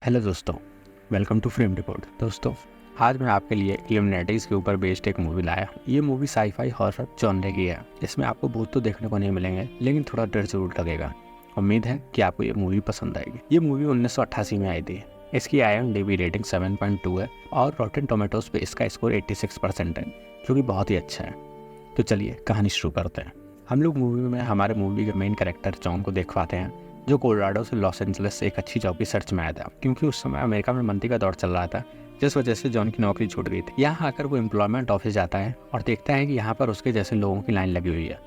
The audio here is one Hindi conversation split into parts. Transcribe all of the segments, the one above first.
हेलो दोस्तों, वेलकम टू फ्रेम रिपोर्ट। दोस्तों, आज मैं आपके लिए इल्यूमिनेटीज़ के ऊपर बेस्ड एक मूवी लाया। ये मूवी साई-फाई हॉरर जॉनर की है। इसमें आपको भूत तो देखने को नहीं मिलेंगे, लेकिन थोड़ा डर जरूर लगेगा। उम्मीद है कि आपको ये मूवी पसंद आएगी। ये मूवी 1988 में आई थी। इसकी IMDb रेटिंग 7.2 है और रॉटेन टोमेटोज पे इसका स्कोर 86% है, जो कि बहुत ही अच्छा है। तो चलिए कहानी शुरू करते हैं। हम लोग मूवी में हमारे मूवी के मेन कैरेक्टर जॉन को देख पाते हैं, जो कोलोराडो से लॉस एंजलिस से एक अच्छी जॉब की सर्च में आया था, क्योंकि उस समय अमेरिका में मंदी का दौर चल रहा था, जिस वजह से जॉन की नौकरी छूट गई थी। यहाँ आकर वो एम्प्लॉयमेंट ऑफिस जाता है और देखता है कि यहाँ पर उसके जैसे लोगों की लाइन लगी हुई है।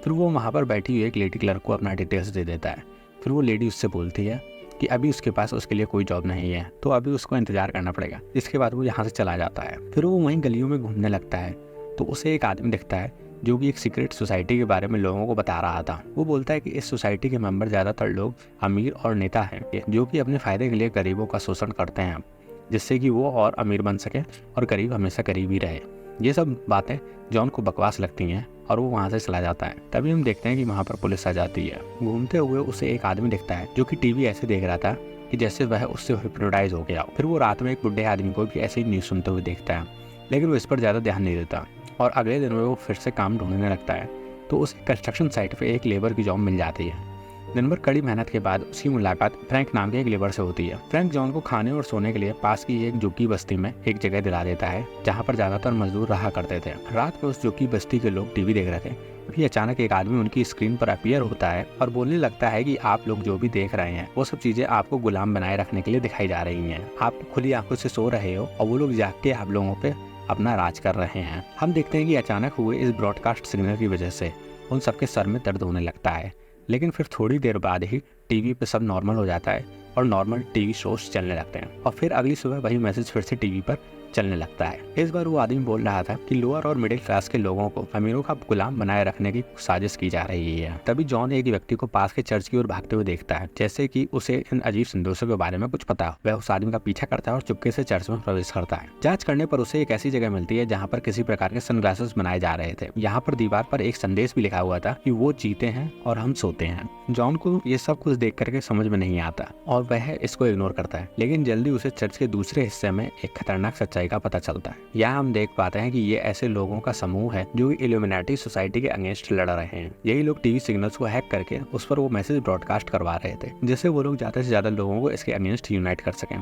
फिर वो वहाँ पर बैठी हुई एक लेडी क्लर्क को अपना डिटेल्स दे देता है। फिर वो लेडी उससे बोलती है कि अभी उसके पास उसके लिए कोई जॉब नहीं है, तो अभी उसको इंतजार करना पड़ेगा। इसके बाद वो यहाँ से चला जाता है। फिर वो वहीं गलियों में घूमने लगता है, तो उसे एक आदमी दिखता है जो कि एक सीक्रेट सोसाइटी के बारे में लोगों को बता रहा था। वो बोलता है कि इस सोसाइटी के मेंबर ज़्यादातर लोग अमीर और नेता हैं, जो कि अपने फ़ायदे के लिए गरीबों का शोषण करते हैं, जिससे कि वो और अमीर बन सके और गरीब हमेशा गरीब ही रहे। ये सब बातें जॉन को बकवास लगती हैं और वो वहाँ से चला जाता है। तभी हम देखते हैं कि वहाँ पर पुलिस आ जाती है। घूमते हुए उसे एक आदमी दिखता है जो कि टीवी ऐसे देख रहा था कि जैसे वह उससे हिप्नोटाइज हो गया। फिर वो रात में एक बुढ़े आदमी को भी ऐसे ही न्यूज़ सुनते हुए देखता है, लेकिन वो इस पर ज़्यादा ध्यान नहीं देता और अगले दिन वो फिर से काम ढूंढने लगता है। तो उसे कंस्ट्रक्शन साइट पे एक लेबर की जॉब मिल जाती है। दिन भर कड़ी मेहनत के बाद उसकी मुलाकात फ्रैंक नाम के एक लेबर से होती है। फ्रैंक जॉन को खाने और सोने के लिए पास की एक झुग्गी बस्ती में एक जगह दिला देता है, जहाँ पर ज्यादातर मजदूर रहा करते थे। रात में उस झुग्गी बस्ती के लोग टीवी देख रहे थे। अभी अचानक एक आदमी उनकी स्क्रीन पर अपीयर होता है और बोलने लगता है कि आप लोग जो भी देख रहे हैं वो सब चीजें आपको गुलाम बनाए रखने के लिए दिखाई जा रही हैं। आप खुली आंखों से सो रहे हो और वो लोग जाग के आप लोगों पे अपना राज कर रहे हैं। हम देखते हैं कि अचानक हुए इस ब्रॉडकास्ट सिग्नल की वजह से उन सबके सर में दर्द होने लगता है, लेकिन फिर थोड़ी देर बाद ही टीवी पे सब नॉर्मल हो जाता है और नॉर्मल टीवी शोज चलने लगते हैं। और फिर अगली सुबह वही मैसेज फिर से टीवी पर चलने लगता है। इस बार वो आदमी बोल रहा था कि लोअर और मिडिल क्लास के लोगों को अमीरों का गुलाम बनाए रखने की साजिश की जा रही है। तभी जॉन एक व्यक्ति को पास के चर्च की ओर भागते हुए देखता है, जैसे कि उसे इन अजीब संदेशों के बारे में कुछ पता हो। वह उस आदमी का पीछा करता है और चुपके से चर्च में प्रवेश करता है। जांच करने पर उसे एक ऐसी जगह मिलती है जहाँ पर किसी प्रकार के सनग्लासेस बनाए जा रहे थे। यहाँ पर दीवार पर एक संदेश भी लिखा हुआ था कि वो जीते हैं और हम सोते हैं। जॉन को ये सब कुछ देख करके समझ में नहीं आता और वह इसको इग्नोर करता है, लेकिन जल्दी उसे चर्च के दूसरे हिस्से में एक खतरनाक सच्चाई का पता चलता है। यहाँ हम देख पाते हैं कि ये ऐसे लोगों का समूह है जो इल्यूमिनाटी सोसाइटी के अगेंस्ट लड़ रहे हैं। यही लोग टीवी सिग्नल्स को हैक करके उस पर वो मैसेज ब्रॉडकास्ट करवा रहे थे, जिससे वो लोग ज्यादा से ज्यादा लोगों को इसके अगेंस्ट यूनाइट कर सकें।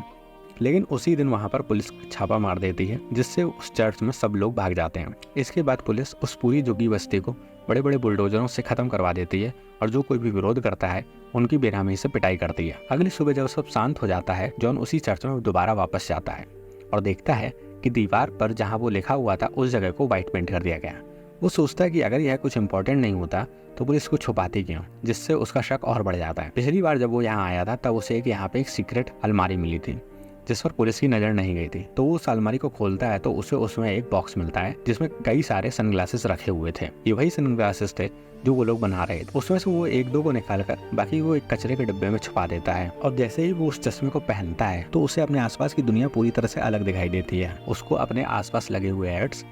लेकिन उसी दिन वहाँ पर पुलिस छापा मार देती है, जिससे उस चर्च में सब लोग भाग जाते हैं। इसके बाद पुलिस उस पूरी झुग्गी बस्ती को बड़े बड़े बुलडोजरों से खत्म करवा देती है और जो कोई भी विरोध करता है उनकी बेरहमी से पिटाई करती है। अगली सुबह जब सब शांत हो जाता है, जॉन उसी चर्च में दोबारा वापस जाता है और देखता है कि दीवार पर जहाँ वो लिखा हुआ था उस जगह को व्हाइट पेंट कर दिया गया। वो सोचता है कि अगर यह कुछ इंपॉर्टेंट नहीं होता तो पुलिस को छुपाती क्यों, जिससे उसका शक और बढ़ जाता है। पिछली बार जब वो यहाँ आया था तब उसे यहाँ पे एक सीक्रेट अलमारी मिली थी जिस पर पुलिस की नजर नहीं गई थी। तो वो उस अलमारी को खोलता है तो उसे उसमें एक बॉक्स मिलता है जिसमें कई सारे सनग्लासेस रखे हुए थे। ये वही सनग्लासेस थे जो वो लोग बना रहे थे। उसमें से वो एक दो को निकाल कर बाकी वो एक कचरे के डिब्बे में छुपा देता है और जैसे ही वो उस चश्मे को पहनता है तो उसे अपने आसपास की दुनिया पूरी तरह से अलग दिखाई देती है। उसको अपने आसपास लगे हुए एड्स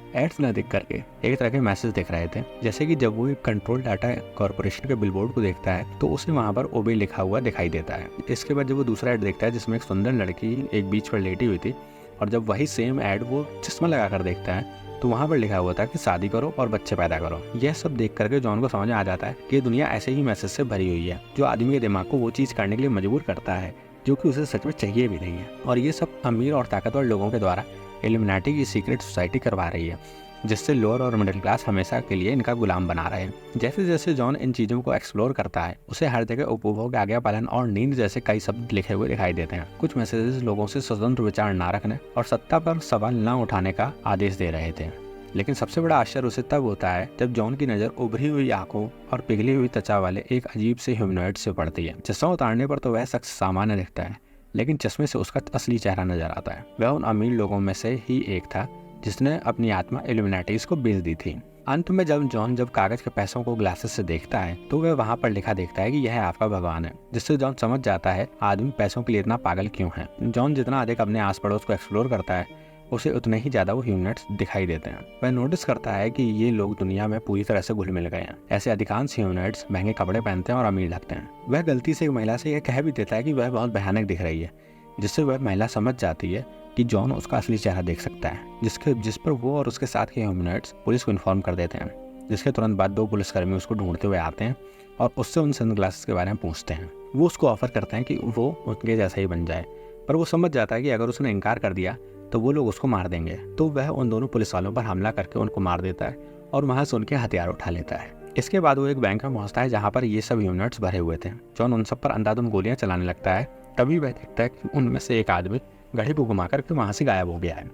न दिख करके एक तरह के मैसेज दिख रहे थे, जैसे कि जब वो एक कंट्रोल डाटा कॉर्पोरेशन के बिलबोर्ड को देखता है तो उसे वहाँ पर ओबे लिखा हुआ दिखाई देता है। इसके बाद जब वो दूसरा एड देखता है जिसमें एक सुंदर लड़की एक बीच पर लेटी हुई थी, और जब वही सेम एड वो चश्मा लगा कर देखता है तो वहाँ पर लिखा हुआ था कि शादी करो और बच्चे पैदा करो। यह सब देख करके जॉन को समझ आ जाता है कि दुनिया ऐसे ही मैसेज से भरी हुई है, जो आदमी के दिमाग को वो चीज़ करने के लिए मजबूर करता है जो कि उसे सच में चाहिए भी नहीं है। और ये सब अमीर और ताकतवर लोगों के द्वारा इल्यूमिनाटी की सीक्रेट सोसाइटी करवा रही है, जिससे लोअर और मिडिल क्लास हमेशा के लिए इनका गुलाम बना रहे हैं। जैसे जैसे जॉन इन चीज़ों को एक्सप्लोर करता है उसे हर जगह उपभोग, आज्ञा पालन और नींद जैसे कई शब्द लिखे हुए दिखाई देते हैं। कुछ मैसेजेस लोगों से स्वतंत्र विचार न रखने और सत्ता पर सवाल न उठाने का आदेश दे रहे थे। लेकिन सबसे बड़ा आश्चर्य उसे तब होता है जब जॉन की नज़र उभरी हुई आंखों और पिघली हुई त्वचा वाले एक अजीब से ह्यूमनॉइड से पड़ती है। चश्मा उतारने पर तो वह शख्स सामान्य दिखता है, लेकिन चश्मे से उसका असली चेहरा नजर आता है। वह उन अमीर लोगों में से ही एक था जिसने अपनी आत्मा इल्यूमिनाटीज को बेच दी थी। अंत में जब जॉन कागज के पैसों को ग्लासेस से देखता है तो वह वहाँ पर लिखा देखता है कि यह आपका भगवान है, जिससे जॉन समझ जाता है आदमी पैसों के लिए इतना पागल क्यों है। जॉन जितना अधिक अपने आस पड़ोस को एक्सप्लोर करता है उसे उतने ही ज्यादा वो ह्यूमनॉइड्स दिखाई देते हैं। वह नोटिस करता है कि ये लोग दुनिया में पूरी तरह से घुल मिल गए हैं। ऐसे अधिकांश ह्यूमनॉइड्स महंगे कपड़े पहनते हैं और अमीर लगते हैं। वह गलती से एक महिला से यह कह भी देता है कि वह बहुत भयानक दिख रही है, जिससे वह महिला समझ जाती है कि जॉन उसका असली चेहरा देख सकता है, जिस पर वो और उसके साथ के ह्यूमनॉइड्स पुलिस को इन्फॉर्म कर देते हैं। जिसके तुरंत बाद 2 पुलिसकर्मी उसको ढूंढते हुए आते हैं और उससे उन सनग्लासेस के बारे में पूछते हैं। वो उसको ऑफर करते हैं कि वो उनके जैसा ही बन जाए, पर वो समझ जाता है कि अगर उसने इनकार कर दिया तो वो लोग उसको मार देंगे। तो वह उन दोनों पुलिस वालों पर हमला करके उनको मार देता है और वहाँ से उनके हथियार उठा लेता है। इसके बाद वो एक बैंक में पहुंचता है जहाँ पर ये सब यूनिट्स भरे हुए थे। जॉन उन सब पर अंधाधुंध गोलियां चलाने लगता है। तभी वह देखता है कि उनमें से एक आदमी घड़ी को घुमा करके वहाँ से गायब हो गया है।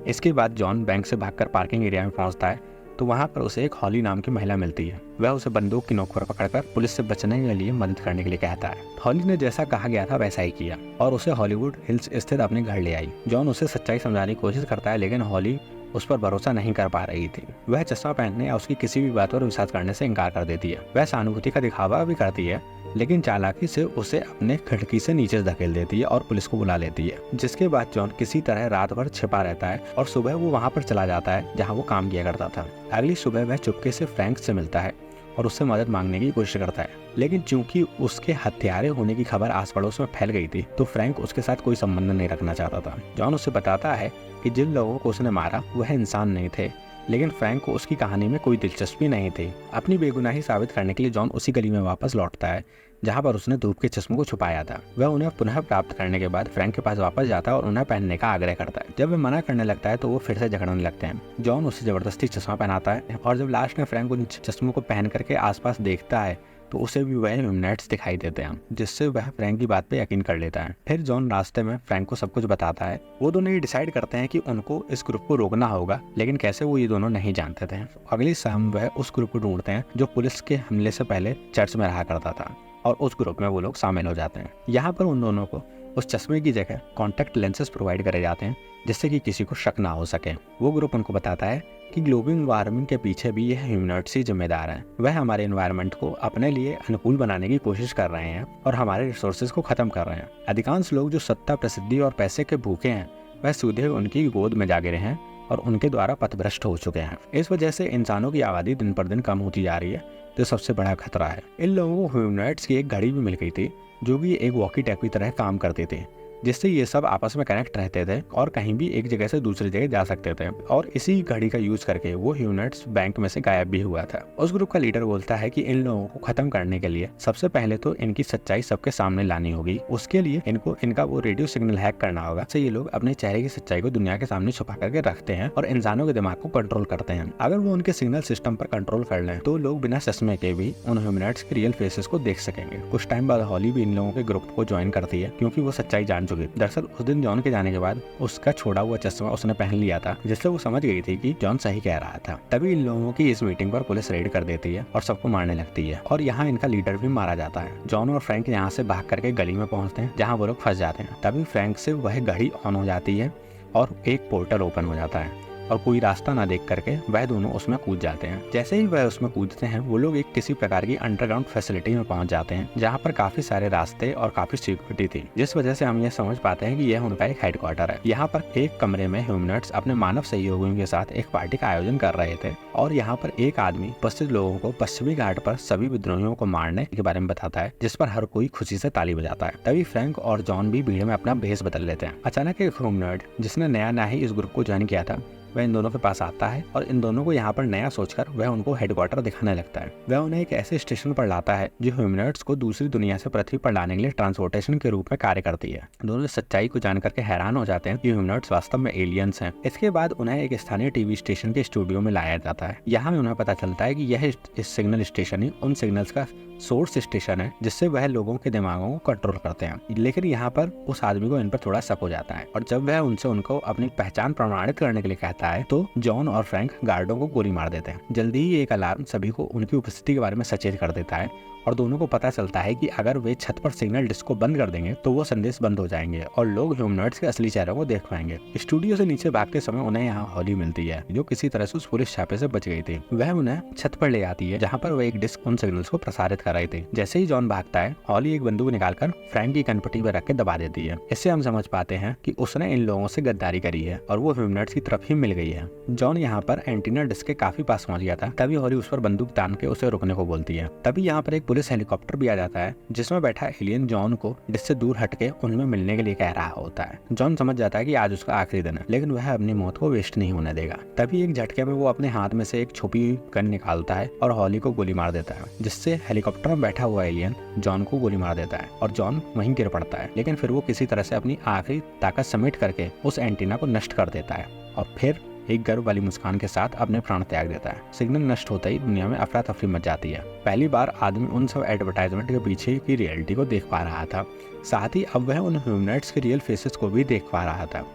इसके बाद जॉन बैंक से भागकर पार्किंग एरिया में पहुंचता है तो वहाँ पर उसे एक हॉली नाम की महिला मिलती है। वह उसे बंदूक की नोक पर पकड़कर पुलिस से बचने के लिए मदद करने के लिए कहता है। हॉली ने जैसा कहा गया था वैसा ही किया और उसे हॉलीवुड हिल्स स्थित अपने घर ले आई। जॉन उसे सच्चाई समझाने की कोशिश करता है, लेकिन हॉली उस पर भरोसा नहीं कर पा रही थी। वह चश्मा पहनने या उसकी किसी भी बात पर विश्वास करने से इनकार कर देती है। वह सहानुभूति का दिखावा भी करती है, लेकिन चालाकी से उसे अपने खिड़की से नीचे धकेल देती है और पुलिस को बुला लेती है। जिसके बाद जॉन किसी तरह रात भर छिपा रहता है और सुबह वो वहाँ पर चला जाता है जहाँ वो काम किया करता था। अगली सुबह वह चुपके से फ्रैंक से मिलता है और उससे मदद मांगने की कोशिश करता है, लेकिन चूंकि उसके हत्यारे होने की खबर आस पड़ोस में फैल गई थी तो फ्रैंक उसके साथ कोई संबंध नहीं रखना चाहता था। जॉन उसे बताता है कि जिन लोगों को उसने मारा वह इंसान नहीं थे, लेकिन फ्रैंक को उसकी कहानी में कोई दिलचस्पी नहीं थी। अपनी बेगुनाही साबित करने के लिए जॉन उसी गली में वापस लौटता है जहाँ पर उसने धूप के चश्मों को छुपाया था। वह उन्हें पुनः प्राप्त करने के बाद फ्रैंक के पास वापस जाता है और उन्हें पहनने का आग्रह करता है। जब वह मना करने लगता है तो वो फिर से झगड़ने लगते हैं। जॉन उसे जबरदस्ती चश्मा पहनाता है और जब लास्ट में फ्रैंक उन चश्मों को पहन करके आसपास देखता है तो उसे भी वह ह्यूमनॉइड्स दिखाई देते हैं, जिससे वह फ्रैंक की बात पे यकीन कर लेता है। फिर जॉन रास्ते में फ्रैंक को सब कुछ बताता है। वो दोनों ये डिसाइड करते हैं कि उनको इस ग्रुप को रोकना होगा, लेकिन कैसे वो ये दोनों नहीं जानते थे। अगली शाम वह उस ग्रुप को ढूंढते हैं जो पुलिस के हमले से पहले चर्च में रहा करता था और उस ग्रुप में वो लोग शामिल हो जाते हैं। यहाँ पर उन दोनों को उस चश्मे की जगह कॉन्टैक्ट लेंसेज प्रोवाइड करे जाते हैं जिससे कि किसी को शक ना हो सके। वो ग्रुप उनको बताता है कि ग्लोबल वार्मिंग के पीछे भी यह ह्यूमनॉइड्स ही जिम्मेदार हैं। वह हमारे एनवायरनमेंट को अपने लिए अनुकूल बनाने की कोशिश कर रहे हैं और हमारे रिसोर्सेज को खत्म कर रहे हैं। अधिकांश लोग जो सत्ता, प्रसिद्धि और पैसे के भूखे हैं वह सीधे उनकी गोद में जा गिरे हैं और उनके द्वारा पथभ्रष्ट हो चुके हैं। इस वजह से इंसानों की आबादी दिन पर दिन कम होती जा रही है, जो सबसे बड़ा खतरा है। इन लोगों को ह्यूमनॉइड्स की एक घड़ी भी मिल गई थी जो कि एक वॉकी टॉकी तरह काम करती थी, जिससे ये सब आपस में कनेक्ट रहते थे और कहीं भी एक जगह से दूसरी जगह जा सकते थे। और इसी घड़ी का यूज करके वो ह्यूमनॉइड्स बैंक में से गायब भी हुआ था। उस ग्रुप का लीडर बोलता है कि इन लोगों को खत्म करने के लिए सबसे पहले तो इनकी सच्चाई सबके सामने लानी होगी। उसके लिए इनको इनका वो रेडियो सिग्नल हैक करना होगा, से ये लोग अपने चेहरे की सच्चाई को दुनिया के सामने छुपा करके रखते हैं और इंसानों के दिमाग को कंट्रोल करते हैं। अगर वो उनके सिग्नल सिस्टम पर कंट्रोल कर लें तो लोग बिना चश्मे के भी उन ह्यूमनॉइड्स के रियल फेसेस को देख सकेंगे। कुछ टाइम बाद हॉली भी इन लोगों के ग्रुप को ज्वाइन करती है क्योंकि वो सच्चाई जान चुकी। दरअसल उस दिन जॉन के जाने के बाद उसका छोड़ा हुआ चश्मा उसने पहन लिया था, जिससे वो समझ गई थी कि जॉन सही कह रहा था। तभी इन लोगों की इस मीटिंग पर पुलिस रेड कर देती है और सबको मारने लगती है और यहाँ इनका लीडर भी मारा जाता है। जॉन और फ्रैंक यहाँ से भाग करके गली में पहुंचते हैं जहाँ वो लोग फंस जाते हैं। तभी फ्रैंक से वह घड़ी ऑन हो जाती है और एक पोर्टल ओपन हो जाता है और कोई रास्ता ना देख करके वह दोनों उसमें कूद जाते हैं। जैसे ही वह उसमें कूदते हैं वो लोग एक किसी प्रकार की अंडरग्राउंड फैसिलिटी में पहुंच जाते हैं जहां पर काफी सारे रास्ते और काफी सिक्योरिटी थी, जिस वजह से हम यह समझ पाते हैं कि यह उनका एक हेडक्वार्टर है। यहाँ पर एक कमरे में ह्यूमनॉइड्स अपने मानव सहयोगियों के साथ एक पार्टी का आयोजन कर रहे थे और यहाँ पर एक आदमी उपस्थित लोगों को पश्चिमी घाट पर सभी विद्रोहियों को मारने के बारे में बताता है, जिस पर हर कोई खुशी से ताली बजाता है। तभी फ्रैंक और जॉन भी भीड़ में अपना भेष बदल लेते हैं। अचानक एक ह्यूमनॉइड जिसने नया ही इस ग्रुप को ज्वाइन किया था वह इन दोनों के पास आता है और इन दोनों को यहाँ पर नया सोचकर वह उनको हेडक्वार्टर दिखाने लगता है। वह उन्हें एक ऐसे स्टेशन पर लाता है जो ह्यूमनॉइड्स को दूसरी दुनिया से पृथ्वी पर लाने के लिए ट्रांसपोर्टेशन के रूप में कार्य करती है। दोनों सच्चाई को जान करके हैरान हो जाते हैं कि ह्यूमनॉइड्स वास्तव में एलियंस हैं। इसके बाद उन्हें एक स्थानीय टीवी स्टेशन के स्टूडियो में लाया जाता है। यहाँ उन्हें पता चलता है कि यह इस सिग्नल स्टेशन ही उन सिग्नल्स का सोर्स स्टेशन है जिससे वह लोगों के दिमागों को कंट्रोल करते हैं। लेकिन यहाँ पर उस आदमी को इन पर थोड़ा शक हो जाता है और जब वह उनसे उनको अपनी पहचान प्रमाणित करने के लिए कहता है तो जॉन और फ्रैंक गार्डों को गोली मार देते हैं। जल्दी ही एक अलार्म सभी को उनकी उपस्थिति के बारे में सचेत कर देता है और दोनों को पता चलता है कि अगर वे छत पर सिग्नल डिस्क को बंद कर देंगे तो वो संदेश बंद हो जाएंगे और लोग ह्यूमनॉइड्स के असली चेहरों को देख पाएंगे। स्टूडियो से नीचे भागते समय उन्हें यहाँ हॉली मिलती है जो किसी तरह से उस पुलिस छापे से बच गई थी। वह उन्हें छत पर ले आती है जहाँ पर वह एक डिस्क उन सिग्नल्स को प्रसारित कर रही थी। जैसे ही जॉन भागता है हॉली एक बंदूक निकालकर फ्रैंक की कनपट्टी पर रख के दबा देती है। इससे हम समझ पाते हैं कि उसने इन लोगों से गद्दारी करी है और वो ह्यूमनॉइड्स की तरफ ही मिल मिल गई है। जॉन यहाँ पर एंटीना डिस्क के काफी पास पहुंच गया था, तभी हॉली उस पर बंदूक तान के उसे रुकने को बोलती है। तभी यहाँ पर एक पुलिस हेलीकॉप्टर भी आ जाता है, जिसमें बैठा एलियन जॉन को डिस्क से दूर हटके उनमें मिलने के लिए कह रहा होता है। जॉन समझ जाता है कि आज उसका आखिरी दिन है, लेकिन वह अपनी मौत को वेस्ट नहीं होने देगा। तभी एक झटके में वो अपने हाथ में से एक छुपी हुई गन निकालता है और हॉली को गोली मार देता है, जिससे हेलीकॉप्टर में बैठा हुआ एलियन जॉन को गोली मार देता है और जॉन वहीं गिर पड़ता है। लेकिन फिर वो किसी तरह से अपनी आखिरी ताकत समेट करके उस एंटीना को नष्ट कर देता है और फिर एक गर्व वाली मुस्कान के साथ अपने प्राण त्याग देता है। सिग्नल नष्ट होते ही दुनिया में अफरा तफरी मच जाती है। पहली बार आदमी उन सब एडवर्टाइजमेंट के पीछे की रियलिटी को देख पा रहा था, साथ ही अब वह उन ह्यूमनॉइड्स के रियल फेसेस को भी देख पा रहा था,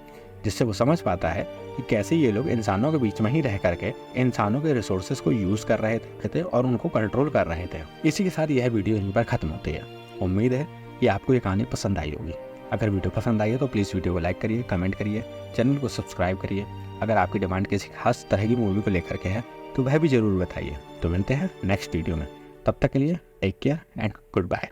जिससे वो समझ पाता है कि कैसे ये लोग इंसानों के बीच में ही रह करके इंसानों के रिसोर्सेज को यूज कर रहे थे और उनको कंट्रोल कर रहे थे। इसी के साथ यह वीडियो यहीं पर खत्म होती है। उम्मीद है कि आपको ये कहानी पसंद आई होगी। अगर वीडियो पसंद आई है तो प्लीज़ वीडियो को लाइक करिए, कमेंट करिए, चैनल को सब्सक्राइब करिए। अगर आपकी डिमांड किसी खास तरह की मूवी को लेकर के है तो वह भी जरूर बताइए। तो मिलते हैं नेक्स्ट वीडियो में, तब तक के लिए take care and good bye.